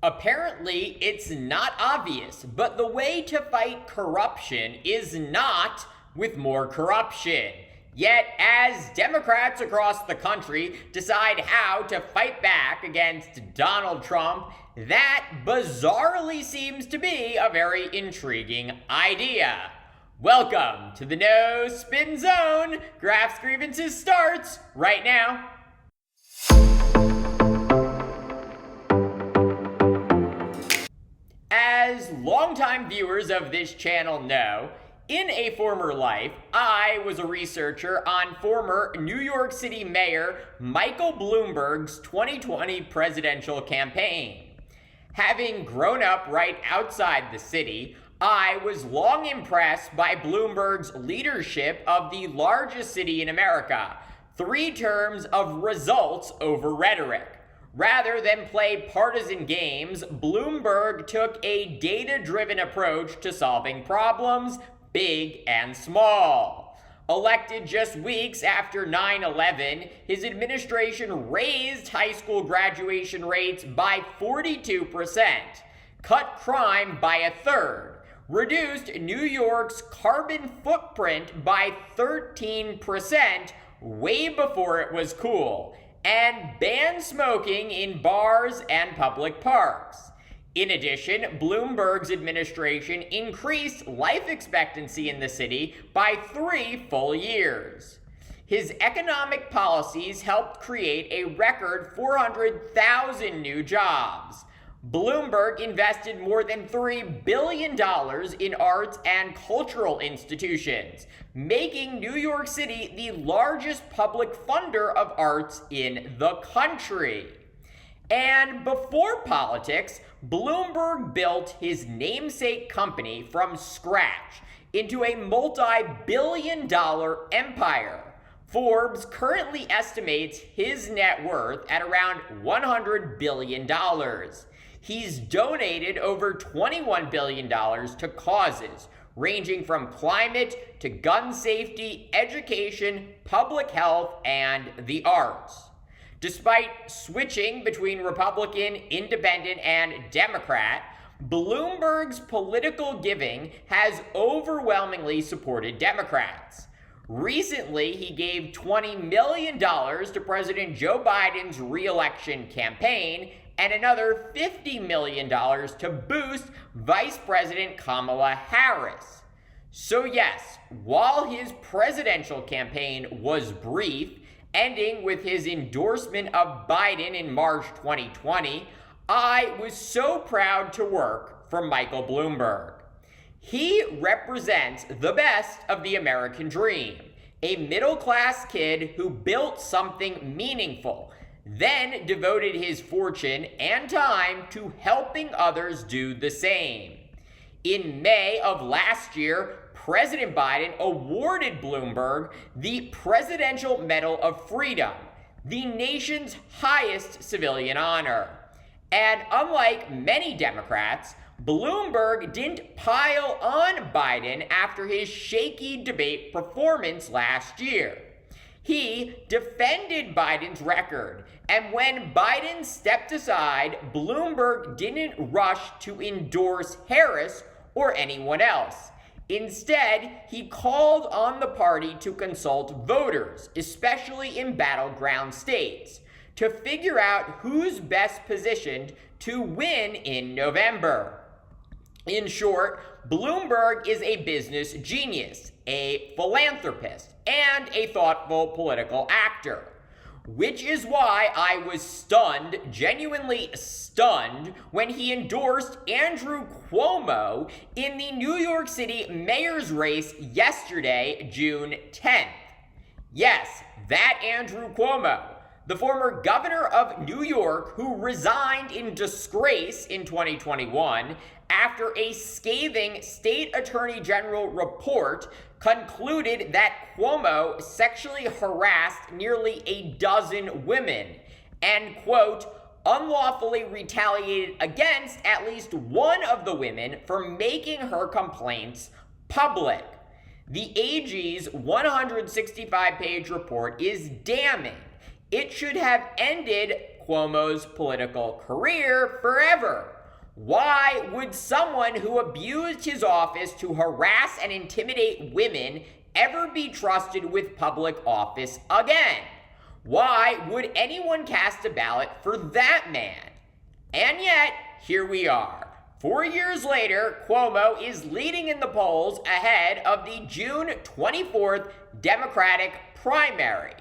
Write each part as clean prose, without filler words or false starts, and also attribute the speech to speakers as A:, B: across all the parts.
A: Apparently, it's not obvious, but the way to fight corruption is not with more corruption. Yet, as Democrats across the country decide how to fight back against Donald Trump, that bizarrely seems to be a very intriguing idea. Welcome to the No Spin Zone. Graphs Grievances starts right now. As longtime viewers of this channel know, in a former life, I was a researcher on former New York City Mayor Michael Bloomberg's 2020 presidential campaign. Having grown up right outside the city, I was long impressed by Bloomberg's leadership of the largest city in America, 3 terms of results over rhetoric. Rather than play partisan games, Bloomberg took a data-driven approach to solving problems, big and small. Elected just weeks after 9/11, his administration raised high school graduation rates by 42%, cut crime by 1/3, reduced New York's carbon footprint by 13% way before it was cool, and banned smoking in bars and public parks. In addition, Bloomberg's administration increased life expectancy in the city by 3 full years. His economic policies helped create a record 400,000 new jobs. Bloomberg invested more than $3 billion in arts and cultural institutions, making New York City the largest public funder of arts in the country. And before politics, Bloomberg built his namesake company from scratch into a multi-billion-dollar empire. Forbes currently estimates his net worth at around $100 billion. He's donated over $21 billion to causes ranging from climate to gun safety, education, public health, and the arts. Despite switching between Republican, Independent, and Democrat, Bloomberg's political giving has overwhelmingly supported Democrats. Recently, he gave $20 million to President Joe Biden's re-election campaign and another $50 million to boost Vice President Kamala Harris. So yes, while his presidential campaign was brief, ending with his endorsement of Biden in March 2020, I was so proud to work for Michael Bloomberg. He represents the best of the American dream, a middle-class kid who built something meaningful, then devoted his fortune and time to helping others do the same. In May of last year, President Biden awarded Bloomberg the Presidential Medal of Freedom, the nation's highest civilian honor. And unlike many Democrats, Bloomberg didn't pile on Biden after his shaky debate performance last year. He defended Biden's record, and when Biden stepped aside, Bloomberg didn't rush to endorse Harris or anyone else. Instead, he called on the party to consult voters, especially in battleground states, to figure out who's best positioned to win in November. In short, Bloomberg is a business genius, a philanthropist, and a thoughtful political actor. Which is why I was stunned, genuinely stunned, when he endorsed Andrew Cuomo in the New York City mayor's race yesterday, June 10th. Yes, that Andrew Cuomo, the former governor of New York who resigned in disgrace in 2021 after a scathing state attorney general report concluded that Cuomo sexually harassed nearly a dozen women and, quote, unlawfully retaliated against at least one of the women for making her complaints public. The AG's 165-page report is damning. It should have ended Cuomo's political career forever. Why would someone who abused his office to harass and intimidate women ever be trusted with public office again? Why would anyone cast a ballot for that man? And yet, here we are. 4 years later, Cuomo is leading in the polls ahead of the June 24th Democratic primary.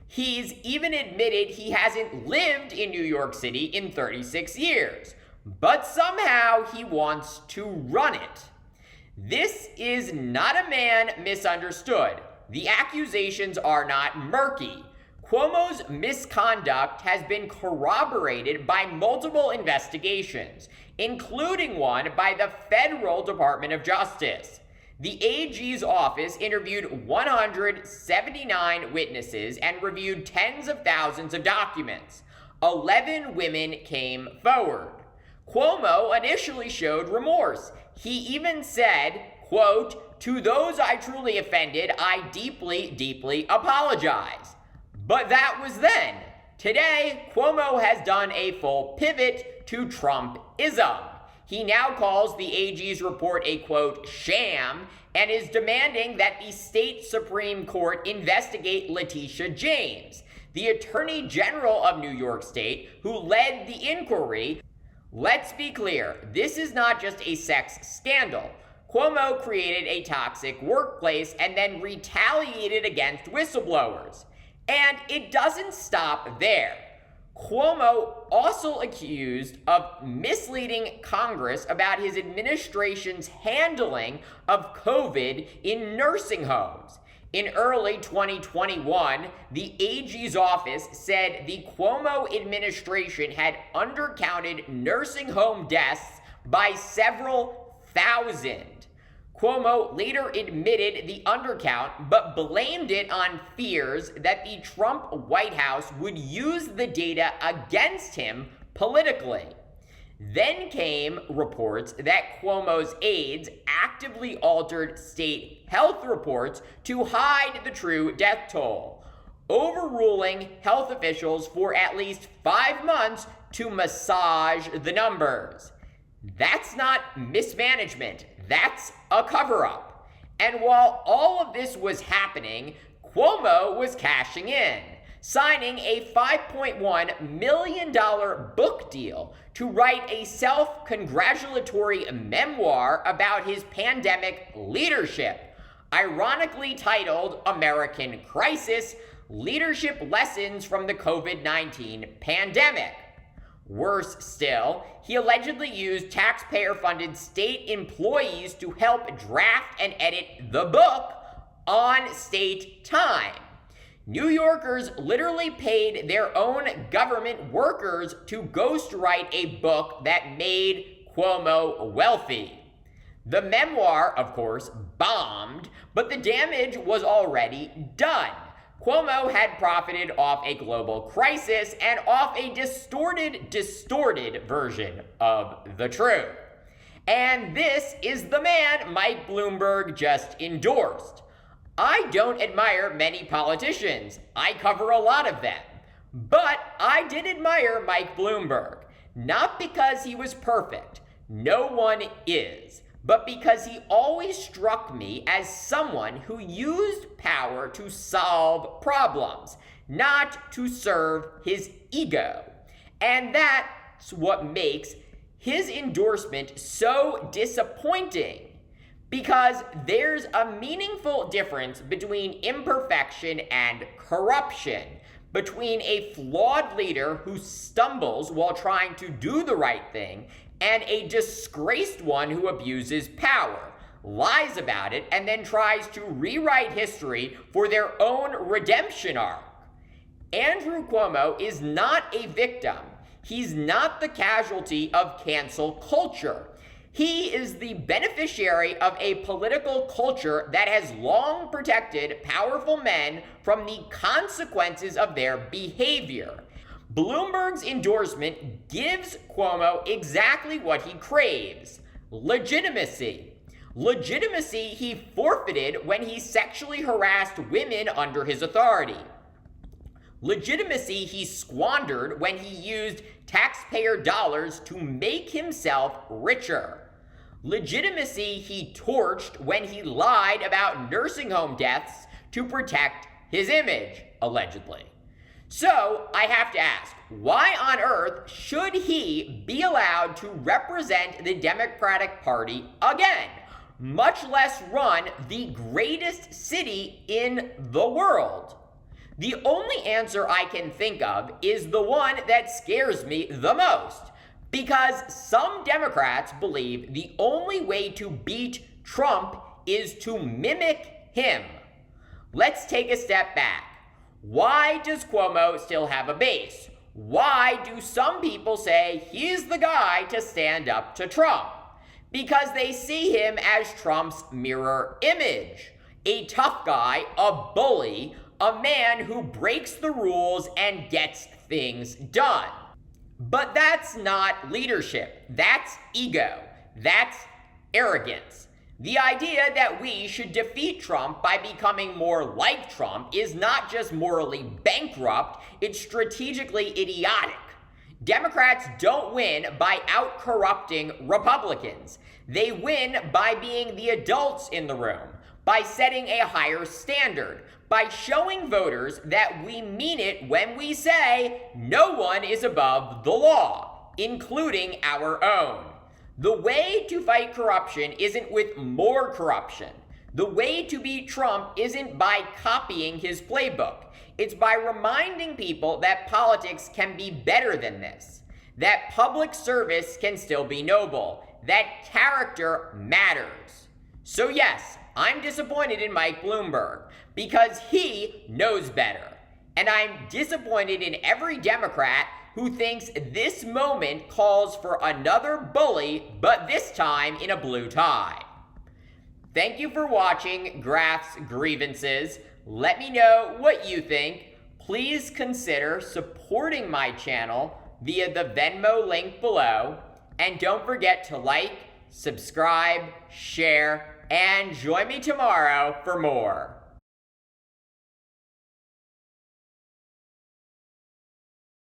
A: He's even admitted he hasn't lived in New York City in 36 years, but somehow he wants to run it. This is not a man misunderstood. The accusations are not murky. Cuomo's misconduct has been corroborated by multiple investigations, including one by the Federal Department of Justice. The AG's office interviewed 179 witnesses and reviewed tens of thousands of documents. 11 women came forward. Cuomo initially showed remorse. He even said, quote, "To those I truly offended, I deeply, deeply apologize." But that was then. Today, Cuomo has done a full pivot to Trumpism. He now calls the AG's report a, quote, sham, and is demanding that the state Supreme Court investigate Letitia James, the Attorney General of New York State, who led the inquiry. Let's be clear, this is not just a sex scandal. Cuomo created a toxic workplace and then retaliated against whistleblowers. And it doesn't stop there. Cuomo also accused of misleading Congress about his administration's handling of COVID in nursing homes. In early 2021, the AG's office said the Cuomo administration had undercounted nursing home deaths by several thousand. Cuomo later admitted the undercount, but blamed it on fears that the Trump White House would use the data against him politically. Then came reports that Cuomo's aides actively altered state health reports to hide the true death toll, overruling health officials for at least 5 months to massage the numbers. That's not mismanagement. That's a cover-up. And while all of this was happening, Cuomo was cashing in, signing a $5.1 million book deal to write a self-congratulatory memoir about his pandemic leadership, ironically titled American Crisis: Leadership Lessons from the COVID-19 Pandemic. Worse still, he allegedly used taxpayer-funded state employees to help draft and edit the book on state time. New Yorkers literally paid their own government workers to ghostwrite a book that made Cuomo wealthy. The memoir, of course, bombed, but the damage was already done. Cuomo had profited off a global crisis and off a distorted version of the truth. And this is the man Mike Bloomberg just endorsed. I don't admire many politicians. I cover a lot of them. But I did admire Mike Bloomberg, not because he was perfect. No one is. But because he always struck me as someone who used power to solve problems, not to serve his ego. And that's what makes his endorsement so disappointing, because there's a meaningful difference between imperfection and corruption, between a flawed leader who stumbles while trying to do the right thing and a disgraced one who abuses power, lies about it, and then tries to rewrite history for their own redemption arc. Andrew Cuomo is not a victim. He's not the casualty of cancel culture. He is the beneficiary of a political culture that has long protected powerful men from the consequences of their behavior. Bloomberg's endorsement gives Cuomo exactly what he craves: legitimacy. Legitimacy he forfeited when he sexually harassed women under his authority. Legitimacy he squandered when he used taxpayer dollars to make himself richer. Legitimacy he torched when he lied about nursing home deaths to protect his image, allegedly. So, I have to ask, why on earth should he be allowed to represent the Democratic Party again, much less run the greatest city in the world? The only answer I can think of is the one that scares me the most, because some Democrats believe the only way to beat Trump is to mimic him. Let's take a step back. Why does Cuomo still have a base? Why do some people say he's the guy to stand up to Trump? Because they see him as Trump's mirror image. A tough guy, a bully, a man who breaks the rules and gets things done. But that's not leadership. That's ego. That's arrogance. The idea that we should defeat Trump by becoming more like Trump is not just morally bankrupt, it's strategically idiotic. Democrats don't win by out-corrupting Republicans. They win by being the adults in the room, by setting a higher standard, by showing voters that we mean it when we say no one is above the law, including our own. The way to fight corruption isn't with more corruption. The way to beat Trump isn't by copying his playbook. It's by reminding people that politics can be better than this, that public service can still be noble, that character matters. So yes, I'm disappointed in Mike Bloomberg because he knows better. And I'm disappointed in every Democrat who thinks this moment calls for another bully, but this time in a blue tie. Thank you for watching Graf's Grievances. Let me know what you think. Please consider supporting my channel via the Venmo link below. And don't forget to like, subscribe, share, and join me tomorrow for more.